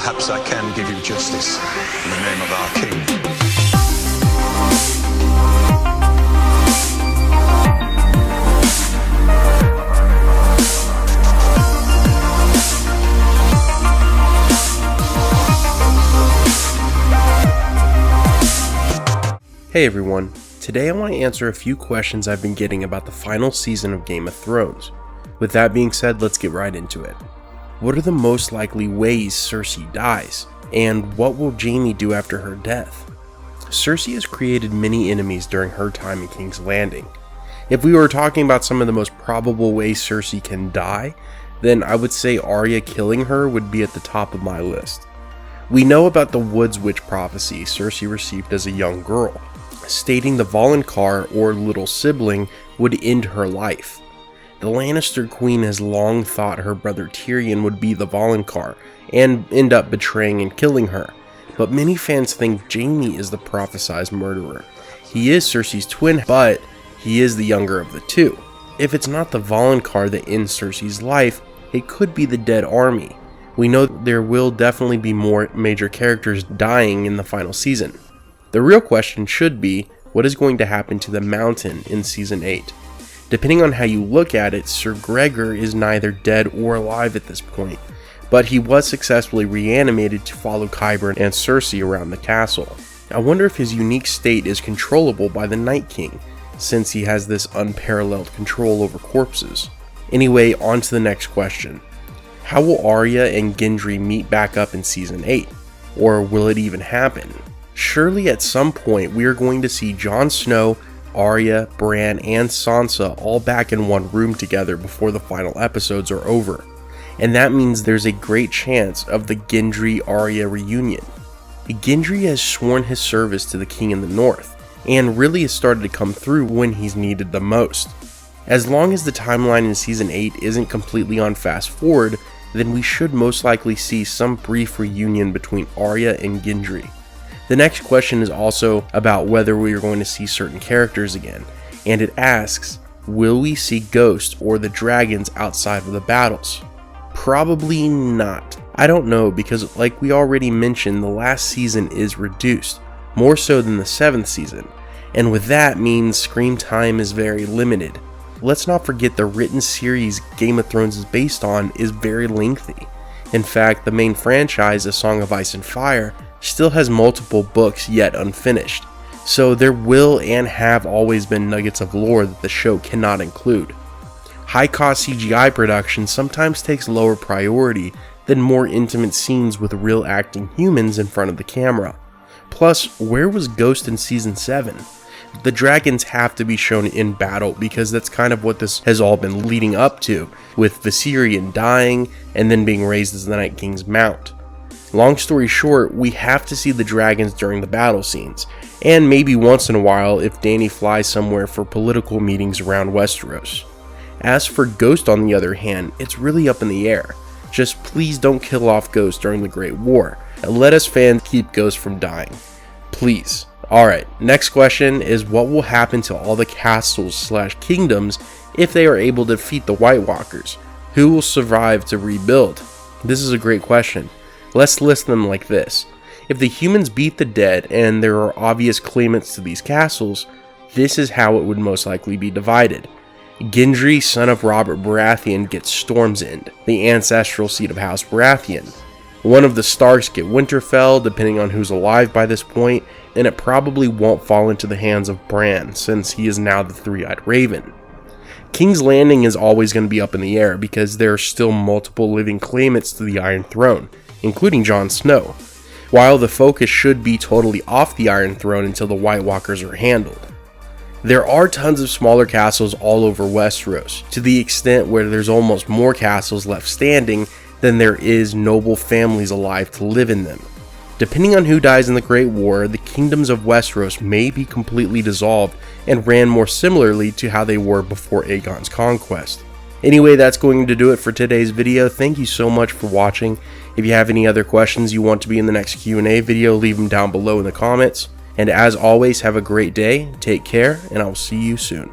perhaps I can give you justice in the name of our king. Hey everyone, today I want to answer a few questions I've been getting about the final season of Game of Thrones. With that being said, let's get right into it. What are the most likely ways CERSEI dies? And what will Jaime do after her death? CERSEI has created many enemies during her time in King's Landing. If we were talking about some of the most probable ways CERSEI can die, then I would say Arya killing her would be at the top of my list. We know about the Woods Witch prophecy CERSEI received as a young girl, stating the Voluncar or little sibling would end her life. The Lannister queen has long thought her brother Tyrion would be the Voluncar and end up betraying and killing her, but many fans think Jaime is the prophesized murderer. He is Cersei's twin, but he is the younger of the two. If it's not the Voluncar that ends Cersei's life, it could be the dead army. We know there will definitely be more major characters dying in the final season. The real question should be, what is going to happen to the Mountain in Season 8? Depending on how you look at it, Sir Gregor is neither dead or alive at this point, but he was successfully reanimated to follow Qyburn and Cersei around the castle. I wonder if his unique state is controllable by the Night King, since he has this unparalleled control over corpses. Anyway, on to the next question. How will Arya and Gendry meet back up in Season 8? Or will it even happen? Surely at some point we are going to see Jon Snow, Arya, Bran, and Sansa all back in one room together before the final episodes are over. And that means there's a great chance of the Gendry-Arya reunion. Gendry has sworn his service to the King in the North, and really has started to come through when he's needed the most. As long as the timeline in Season 8 isn't completely on fast forward, then we should most likely see some brief reunion between Arya and Gendry. The next question is also about whether we are going to see certain characters again, and it asks, will we see Ghost or the dragons outside of the battles? Probably not. I don't know, because like we already mentioned, the last season is reduced, more so than the 7th season, and with that means screen time is very limited. Let's not forget the written series Game of Thrones is based on is very lengthy. In fact, the main franchise, A Song of Ice and Fire, still has multiple books yet unfinished, so there will and have always been nuggets of lore that the show cannot include. High-cost CGI production sometimes takes lower priority than more intimate scenes with real acting humans in front of the camera. Plus, where was Ghost in Season 7? The dragons have to be shown in battle because that's kind of what this has all been leading up to, with Viserion dying and then being raised as the Night King's mount. Long story short, we have to see the dragons during the battle scenes, and maybe once in a while if Dany flies somewhere for political meetings around Westeros. As for Ghost on the other hand, it's really up in the air. Just please don't kill off Ghost during the Great War, and let us fans keep Ghost from dying. Please. Alright, next question is what will happen to all the castles/kingdoms if they are able to defeat the White Walkers? Who will survive to rebuild? This is a great question. Let's list them like this. If the humans beat the dead and there are obvious claimants to these castles, this is how it would most likely be divided. Gendry, son of Robert Baratheon, gets Storm's End, the ancestral seat of House Baratheon. One of the Starks get Winterfell, depending on who's alive by this point, and it probably won't fall into the hands of Bran, since he is now the Three-Eyed Raven. King's Landing is always going to be up in the air because there are still multiple living claimants to the Iron Throne, including Jon Snow, while the focus should be totally off the Iron Throne until the White Walkers are handled. There are tons of smaller castles all over Westeros, to the extent where there's almost more castles left standing than there is noble families alive to live in them. Depending on who dies in the Great War, the kingdoms of Westeros may be completely dissolved and ran more similarly to how they were before Aegon's conquest. Anyway, that's going to do it for today's video. Thank you so much for watching. If you have any other questions you want to be in the next Q&A video, leave them down below in the comments. And as always, have a great day, take care, and I will see you soon.